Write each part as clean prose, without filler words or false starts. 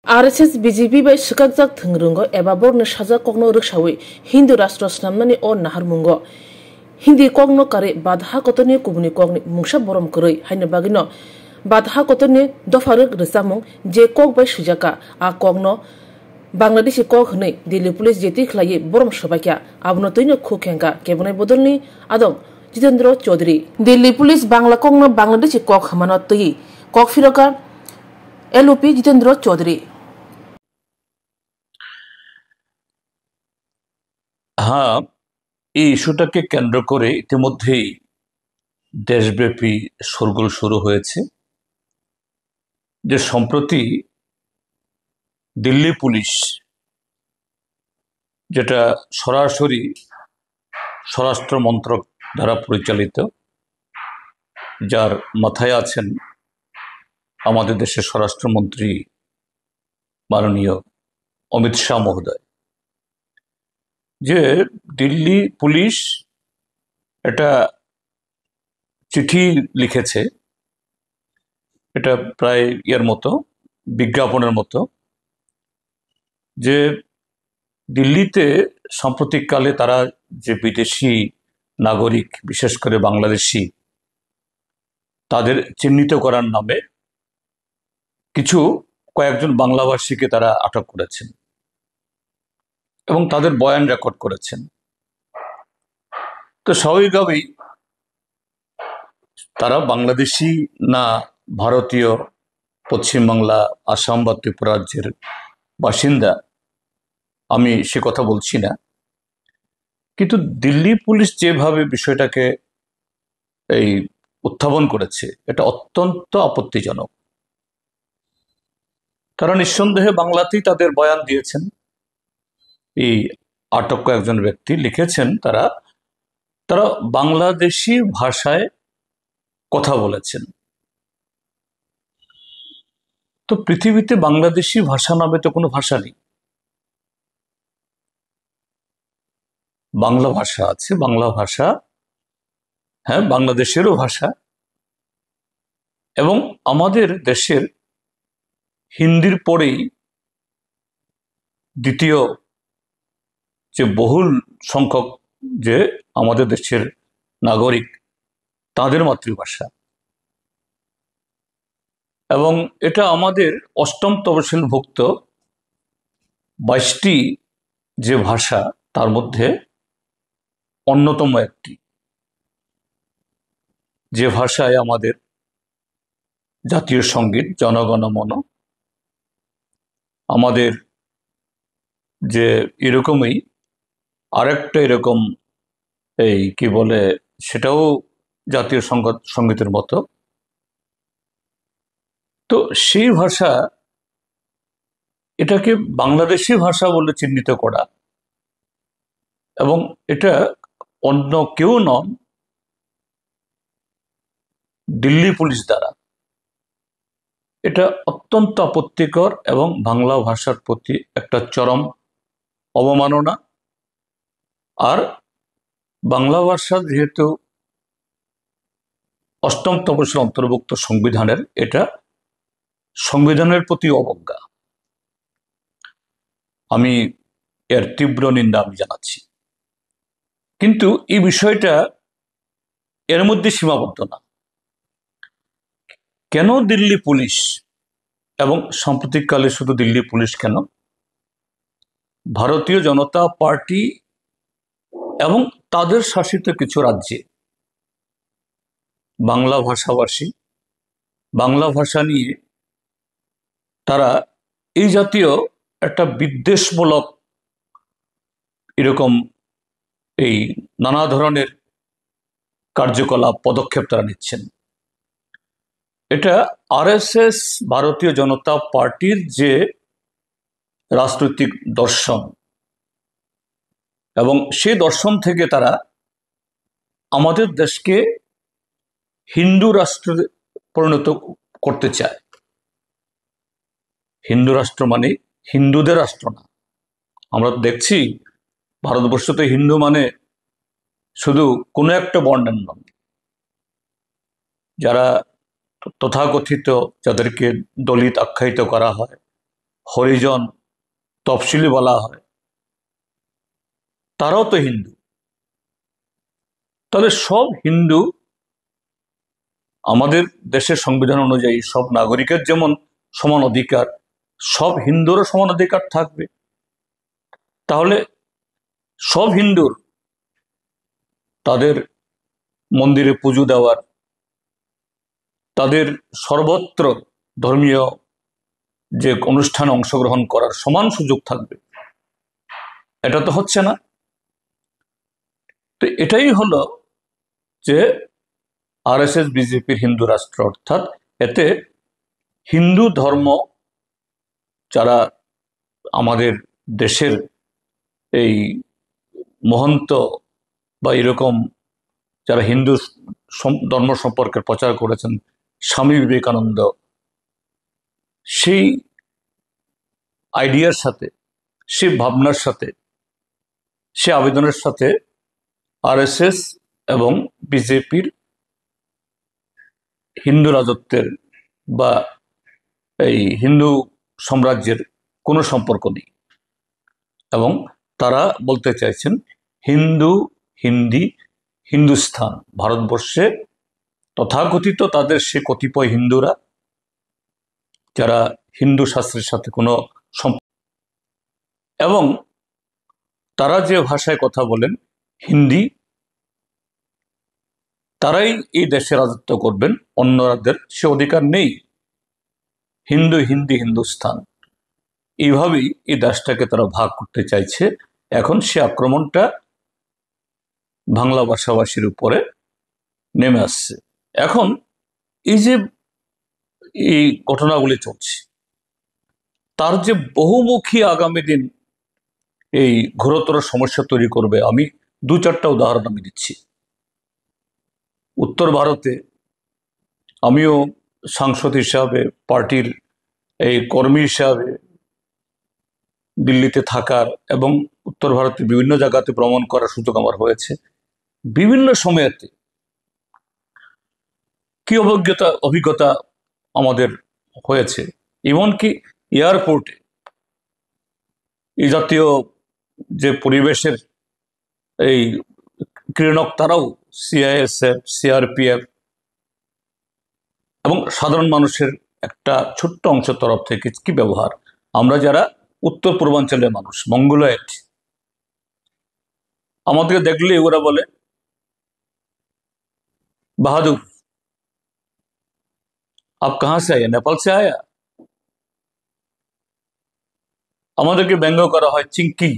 RSS BJP bai sikakjak thungrungo eba borno saja kokno riksawi Hindu rashtra snamnani o naharmungo Hindi kokno kare badha kotoni kubuni kokni mungsa borom koroi haina bagino badha kotoni dofaruk risamung je kok bai sujaka a kokno Bangladeshi kok hne Delhi police jeti khlai borom sabakya abno toino khukhenka kebonai bodolni adong Jitendra Chaudhary Delhi police bangla kokno Bangladeshi kok hamano toi kok firoka LOP Jitendra Chaudhary হ্যাঁ, এই ইস্যুটাকে কেন্দ্র করে ইতিমধ্যেই দেশব্যাপী শোরগোল শুরু হয়েছে যে সম্প্রতি দিল্লি পুলিশ যেটা সরাসরি স্বরাষ্ট্র মন্ত্রক দ্বারা পরিচালিত, যার মাথায় আছেন আমাদের দেশের স্বরাষ্ট্রমন্ত্রী মাননীয় অমিত শাহ মহোদয়, যে দিল্লি পুলিশ একটা চিঠি লিখেছে, এটা প্রায় এর মতো বিজ্ঞাপনের মতো, যে দিল্লিতে সাম্প্রতিককালে তারা যে বিদেশি নাগরিক বিশেষ করে বাংলাদেশি তাদের চিহ্নিত করার নামে কয়েকজন বাংলাভাষীকে তারা আটক করেছেন এবং তাদের বয়ান রেকর্ড করেছেন। তো স্বাভাবিকভাবেই তারা বাংলাদেশি না ভারতীয়, পশ্চিমবাংলা, আসাম বা ত্রিপুরা রাজ্যের বাসিন্দা আমি সে কথা বলছি না, কিন্তু দিল্লি পুলিশ যেভাবে বিষয়টাকে উত্থাপন করেছে এটা অত্যন্ত আপত্তিজনক। তারা নিঃসন্দেহে বাংলাতেই তাদের বয়ান দিয়েছেন। এই আটক কয়েকজন ব্যক্তি লিখেছেন তারা বাংলাদেশি ভাষায় কথা বলেছেন। তো পৃথিবীতে বাংলাদেশি ভাষা নামে তো কোনো ভাষা নেই। বাংলা ভাষা আছে, বাংলা ভাষা হ্যাঁ বাংলাদেশেরও ভাষা, এবং আমাদের দেশের হিন্দির পরেই দ্বিতীয় যে বহুল সংখ্যক যে আমাদের দেশের নাগরিক তাদের মাতৃভাষা, এবং এটা আমাদের অষ্টম তফসিলভুক্ত 22টি যে ভাষা তার মধ্যে অন্যতম একটি, যে ভাষায় আমাদের জাতীয় সঙ্গীত জনগণ মন, আমাদের যে এরকমই আরেকটা এরকম কি বলে সেটাও জাতীয় সঙ্গীতের মতো। তো সেই ভাষা, এটাকে বাংলাদেশি ভাষা বলে চিহ্নিত করা, এবং এটা অন্য কেউ নন দিল্লি পুলিশ দ্বারা, এটা অত্যন্ত আপত্তিকর এবং বাংলা ভাষার প্রতি একটা চরম অবমাননা। আর বাংলা ভাষা যেহেতু অষ্টম তফসিল অন্তর্ভুক্ত সংবিধানের, এটা সংবিধানের প্রতি অবজ্ঞা। আমি এর তীব্র নিন্দা আমি জানাচ্ছি। কিন্তু এই বিষয়টা এর মধ্যে সীমাবদ্ধ না। কেন দিল্লি পুলিশ, এবং সাম্প্রতিককালে শুধু দিল্লি পুলিশ কেন, ভারতীয় জনতা পার্টি এবং তাদের শাসিত কিছু রাজ্যে বাংলা ভাষাভাষী, বাংলা ভাষা নিয়ে তারা এই জাতীয় একটা বিদ্বেষমূলক এরকম নানা ধরনের কার্যকলাপ পদক্ষেপ তারা নিচ্ছেন। এটা RSS ভারতীয় জনতা পার্টির যে রাজনৈতিক দর্শন, এবং সেই দর্শন থেকে তারা আমাদের দেশকে হিন্দু রাষ্ট্রে পরিণত করতে চায়। হিন্দু রাষ্ট্র মানে হিন্দুদের রাষ্ট্র না। আমরা দেখছি ভারতবর্ষ তো হিন্দু মানে শুধু কোনো একটা বর্ণের নয়, যারা তথাকথিত যাদেরকে দলিত আখ্যায়িত করা হয়, হরিজন, তফসিলি বলা হয়, তারাও তো হিন্দু। তাহলে সব হিন্দু, আমাদের দেশের সংবিধান অনুযায়ী সব নাগরিকের যেমন সমান অধিকার, সব হিন্দুরও সমান অধিকার থাকবে। তাহলে সব হিন্দুর তাদের মন্দিরে পুজো দেওয়ার, তাদের সর্বত্র ধর্মীয় যে অনুষ্ঠানে অংশগ্রহণ করার সমান সুযোগ থাকবে। এটা তো হচ্ছে না। তো এটাই হলো যে আরএসএস বিজেপির হিন্দু রাষ্ট্র, অর্থাৎ এতে হিন্দু ধর্ম যারা আমাদের দেশের এই মহন্ত বা এরকম যারা হিন্দু ধর্ম সম্পর্কে প্রচার করেছেন, স্বামী বিবেকানন্দ, সেই আইডিয়ার সাথে, সেই ভাবনার সাথে, সে আবেদনের সাথে আরএসএস এবং বিজেপির হিন্দু রাজত্বের বা এই হিন্দু সাম্রাজ্যের কোনো সম্পর্ক নেই। এবং তারা বলতে চাইছেন হিন্দু, হিন্দি, হিন্দুস্থান, ভারতবর্ষে তথাকথিত তাদের সে কতিপয় হিন্দুরা যারা হিন্দু শাস্ত্রের সাথে কোনো এবং তারা যে ভাষায় কথা বলেন হিন্দি, তারাই এই দেশে রাজত্ব করবেন, অন্যদের সে অধিকার নেই। হিন্দু, হিন্দি, হিন্দুস্থান, এইভাবেই এই দেশটাকে তারা ভাগ করতে চাইছে। এখন সে আক্রমণটা বাংলা ভাষাভাষীর উপরে নেমে আসছে। এখন এই যে এই ঘটনাগুলি চলছে, তার যে বহুমুখী আগামী দিন এই ঘোরতর সমস্যা তৈরি করবে, আমি দু চারটা উদাহরণ আমি দিচ্ছি। উত্তর ভারতে আমিও সাংসদ হিসাবে, পার্টির এই কর্মী হিসাবে দিল্লিতে থাকার এবং উত্তর ভারতের বিভিন্ন জায়গাতে ভ্রমণ করার সুযোগ আমার হয়েছে। বিভিন্ন সময়েতে কি অভিজ্ঞতা আমাদের হয়েছে, এমনকি এয়ারপোর্টে এই জাতীয় যে পরিবেশের এই ক্রীড়নক, তারাও সিআইএসএফ, সিআরপিএফ এবং সাধারণ মানুষের একটা ছোট্ট অংশের তরফ থেকে কি ব্যবহার, আমরা যারা উত্তর পূর্বাঞ্চলের মানুষ, মঙ্গোলয়েড, আমাদেরকে দেখলে ওরা বলে বাহাদুর, আপ কাহা সে আয়া, নেপাল সে আয়া। আমাদেরকে ব্যঙ্গ করা হয় চিঙ্কি,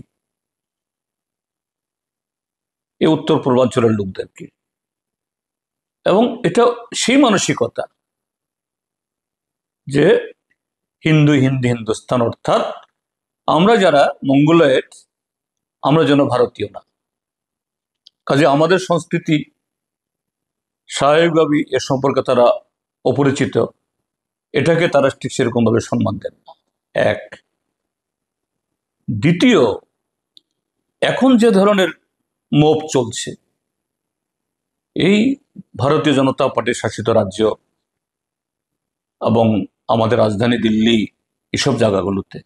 এই উত্তর পূর্বাঞ্চলের লোকদেরকে। এবং এটা সেই মানসিকতা যে হিন্দু, হিন্দি, হিন্দুস্তান, অর্থাৎ আমরা যারা মঙ্গোলয়েড, আমরা যেন ভারতীয় না। কাজে আমাদের সংস্কৃতি স্বাভাবিকভাবেই এ সম্পর্কে তারা অপরিচিত, এটাকে তারা ঠিক সেরকম ভাবে সম্মান দেন না। এক। দ্বিতীয়, এখন যে ধরনের মোভ চলছে এই ভারতীয় জনতা পার্টির শাসিত রাজ্য এবং আমাদের রাজধানী দিল্লি, এসব জায়গাগুলোতে,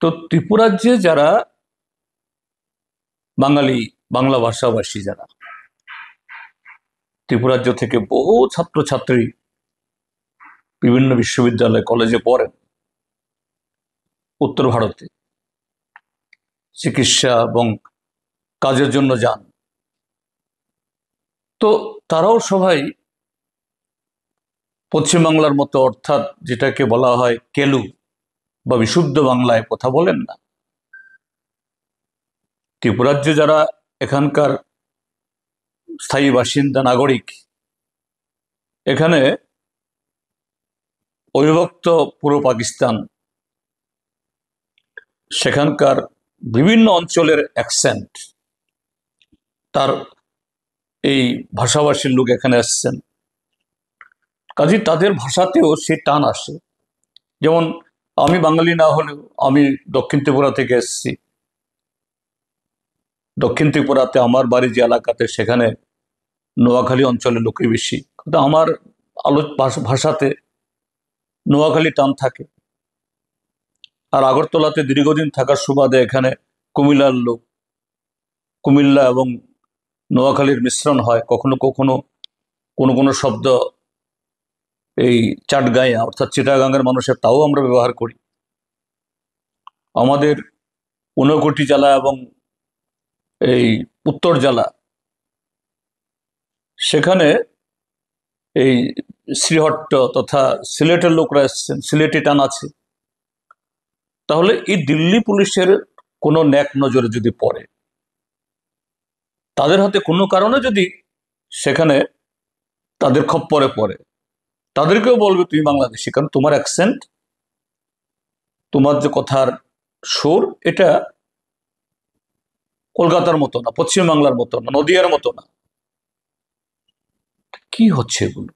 তো ত্রিপুরাজ্যে যারা বাঙালি, বাংলা ভাষাভাষী যারা, ত্রিপুরাজ্য থেকে বহু ছাত্রছাত্রী বিভিন্ন বিশ্ববিদ্যালয়, কলেজে পড়েন, উত্তর ভারতে চিকিৎসা এবং কাজের জন্য যান। তো তারাও সবাই পশ্চিমবাংলার মতো, অর্থাৎ যেটাকে বলা হয় কেলু বা বিশুদ্ধ বাংলায় কথা বলেন না। ত্রিপুরাজ্যে যারা এখানকার স্থায়ী বাসিন্দা, নাগরিক, এখানে অবিভক্ত পূর্ব পাকিস্তান, সেখানকার বিভিন্ন অঞ্চলের অ্যাকসেন্ট, তার এই ভাষাভাষীর লোক এখানে আসছেন, কাজে তাদের ভাষাতেও সে টান আসে। যেমন আমি বাঙালি না হলেও আমি দক্ষিণ ত্রিপুরা থেকে এসেছি। দক্ষিণ ত্রিপুরাতে আমার বাড়ি যে এলাকাতে, সেখানে নোয়াখালী অঞ্চলের লোকই বেশি, কিন্তু আমার ভাষাতে নোয়াখালী টান থাকে। আর আগরতলাতে দীর্ঘদিন থাকার সুবাদে এখানে কুমিল্লার লোক, কুমিল্লা এবং নোয়াখালীর মিশ্রণ হয়, কখনো কখনো কোনো কোনো শব্দ এই চাটগাঁয়া অর্থাৎ চিটাগাঙ্গের মানুষের তাও আমরা ব্যবহার করি। আমাদের ঊনকোটি জেলা এবং এই উত্তর জেলা, সেখানে এই শ্রীহট্ট তথা সিলেটের লোকরা এসছেন, সিলেটি টান আছে। তাহলে এই দিল্লি পুলিশের কোনো ন্যাক নজরে যদি পড়ে, তাদের হাতে কোনো কারণে যদি সেখানে তাদের খপ্পরে পড়ে, তাদেরকেও বলবে তুমি বাংলাদেশি, কারণ তোমার অ্যাকসেন্ট, তোমার যে কথার সুর, এটা কলকাতার মতো না, পশ্চিমবাংলার মতো না, নদিয়ার মতো না। কি হচ্ছে এগুলো?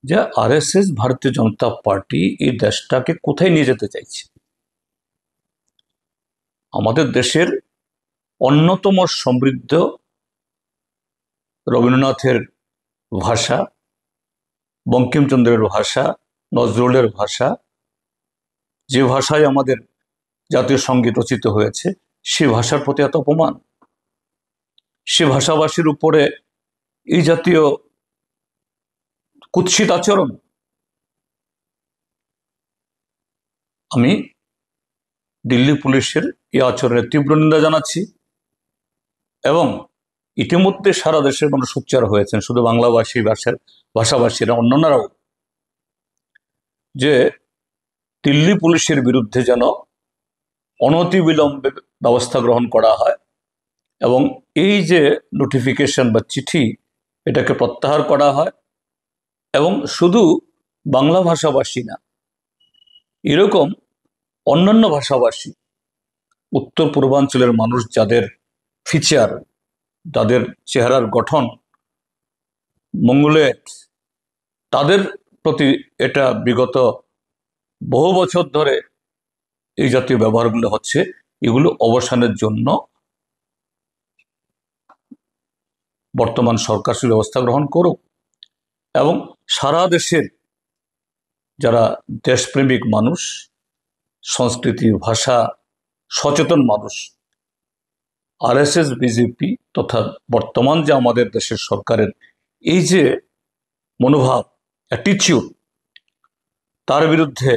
যে আরএসএস, ভারতীয় জনতা পার্টি এই দেশটাকে কোথায় নিয়ে যেতে চাইছে? আমাদের দেশের অন্যতম সমৃদ্ধ রবীন্দ্রনাথের ভাষা, বঙ্কিমচন্দ্রের ভাষা, নজরুলের ভাষা, যে ভাষায় আমাদের জাতীয় সঙ্গীত রচিত হয়েছে, সে ভাষার প্রতি এত অপমান, সে ভাষাভাষীর উপরে এই জাতীয় কুৎসিত আচরণ। আমি দিল্লি পুলিশের এই আচরণের তীব্র নিন্দা জানাচ্ছি এবং ইতিমধ্যে সারা দেশের মানুষ সোচ্চার হয়েছেন, শুধু বাংলাভাষী ভাষাভাষীরা, অন্যান্যরাও, যে দিল্লি পুলিশের বিরুদ্ধে যেন অনতিবিলম্বে ব্যবস্থা গ্রহণ করা হয় এবং এই যে নোটিফিকেশন বা চিঠি, এটাকে প্রত্যাহার করা হয়। এবং শুধু বাংলা ভাষাভাষী না, এরকম অন্যান্য ভাষাভাষী, উত্তর পূর্বাঞ্চলের মানুষ যাদের ফিচার, যাদের চেহারার গঠন মঙ্গলেট, তাদের প্রতি এটা বিগত বহু বছর ধরে এই জাতীয় ব্যবহারগুলো হচ্ছে, এগুলো অবসানের জন্য বর্তমান সরকার ব্যবস্থা গ্রহণ করুক এবং সারা দেশের যারা দেশপ্রেমিক মানুষ, সংস্কৃতি ভাষা সচেতন মানুষ, আরএসএস, বিজেপি তথা বর্তমান যে আমাদের দেশের সরকারের এই যে মনোভাব, অ্যাটিটিউড, তার বিরুদ্ধে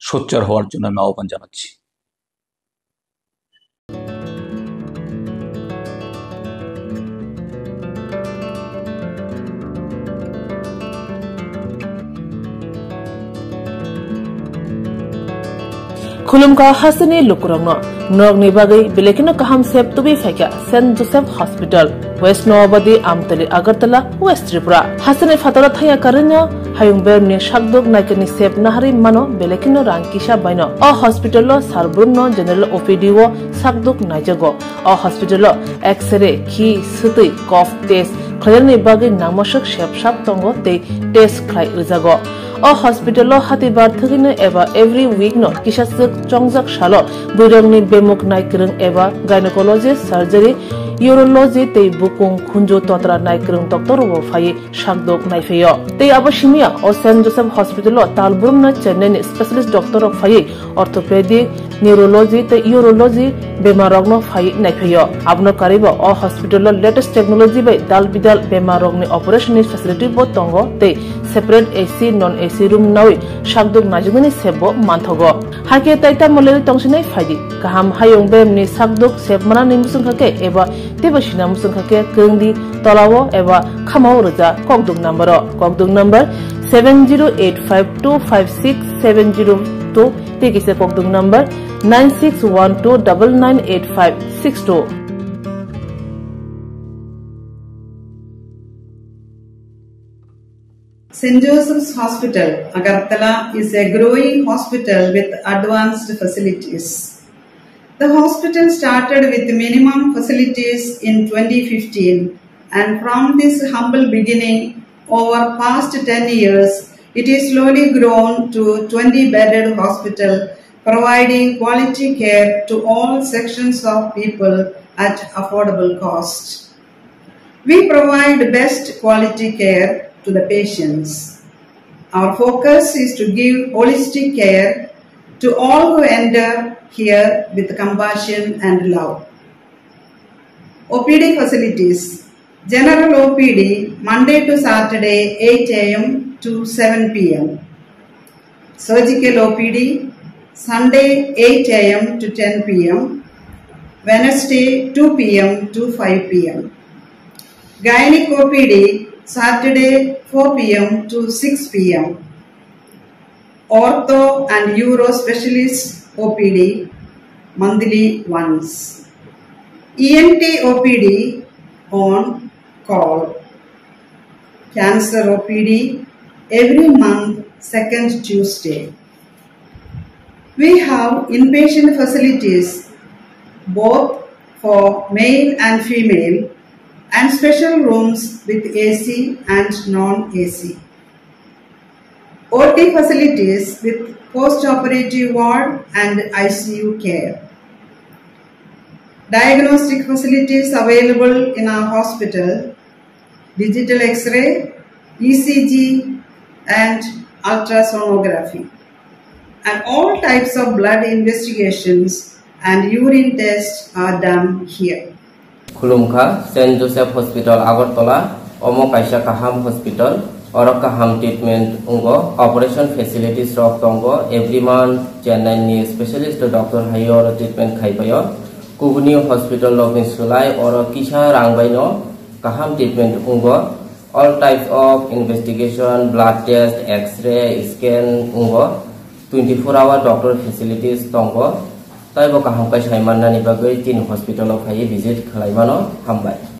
সোচ্চার হওয়ার জন্য আমি আহ্বান জানাচ্ছি। खुलुमका हासनी लुकुरंग नगनि बागै बेलेकिनो काहाम सेब तुबि फाइका सेन्ट जोसेफ हॉस्पिटल वेस्ट नवाबदी आमतली अगरतला वेस्ट त्रिपुरा हासनी फातरा थाया कारिनो हायुं बेरनि शाकदोक नाइकनि सेब नाहारि मानो बेलेकिनो रांकिसा बायनो अ हॉस्पिटलो सारब्रुमनो जनरल ओपीडी वो शाकदोक नाइजगो अ हॉस्पिटलो एक्सरे खि सुतै कफ टेस्ट खयनि बागै नामसक सेबसाब तंगो ते टेस्ट खाय रिजागो अ हॉस्पिटलो हातिबार थगिनो एबा एवरी वीक नो किसासक चंगजाक सालो बुरंगनि बेमुक नायक्रं एबा गायनेकोलॉजिस्ट सर्जरी यूरोलॉजी ते बुकुं खुंजो तोत्रा नायक्रं डॉक्टर वो फाये शाकदोक नायफेयो ते अबशिमिया अ सेंट जोसेफ हॉस्पिटलो तालब्रुम न चेन्नई स्पेशलिस्ट डॉक्टर ऑफ फाये ऑर्थोपेडिक न्यूरोलॉजी ते यूरोलॉजी बेमारगनो फाये नायफेयो आबनो कारिबो अ हॉस्पिटलो लेटेस्ट टेक्नोलॉजी बाय दाल बिदाल बेमारगनि ऑपरेशन फैसिलिटी बो तंगो ते separate AC non AC room नावि शाकदोक नाजुगनि सेबो मानथगो हाके ताइता मलेरि तंगसिनै फायदि गाहाम हायं बेमनि शाकदोक सेबमाना निमुसुंखाके एबा तेबसिना मुसुंखाके कंगदि तलावो एबा खामाव रजा कगदुक number 7085256702 तेगिसे कगदुक number 9612998562 St. Joseph's Hospital, Agartala is a growing hospital with advanced facilities. The hospital started with minimum facilities in 2015 and from this humble beginning over past 10 years, it is slowly grown to 20-bedded hospital providing quality care to all sections of people at affordable cost. We provide best quality care to the patients. Our focus is to give holistic care to all who enter here with compassion and love. OPD facilities. General OPD Monday to Saturday 8 a.m. to 7 p.m. Surgical OPD Sunday 8 a.m. to 10 p.m. Wednesday 2 p.m. to 5 p.m. Gynec OPD Saturday 4 p.m. to 6 p.m. Ortho and Uro Specialist OPD monthly once. ENT OPD on call. Cancer OPD every month second Tuesday. We have inpatient facilities both for male and female and special rooms with AC and non-AC. OT facilities with post-operative ward and ICU care. Diagnostic facilities available in our hospital, digital X-ray, ECG and ultrasonography. And all types of blood investigations and urine tests are done here. Khulumkha, St. Joseph Hospital, Agartala, Omo Kaisha Kaham Hospital, Oro Kaham Treatment Ungo, Operation Facilities Rock Tongo, every month, Chennai Specialist Doctor Hayor Treatment Khaipayo, Kubuni Hospital Login Sulai, Oro Kisha Rangbaino, Kaham Treatment Ungo, all types of investigation, blood test, X-ray, scan Ungo, 24-hour doctor facilities Tongo, Taibo Kaham Kai Shaiman Nani Bagai, Tin Hospital of Hai visit Kalaimano, Hambai.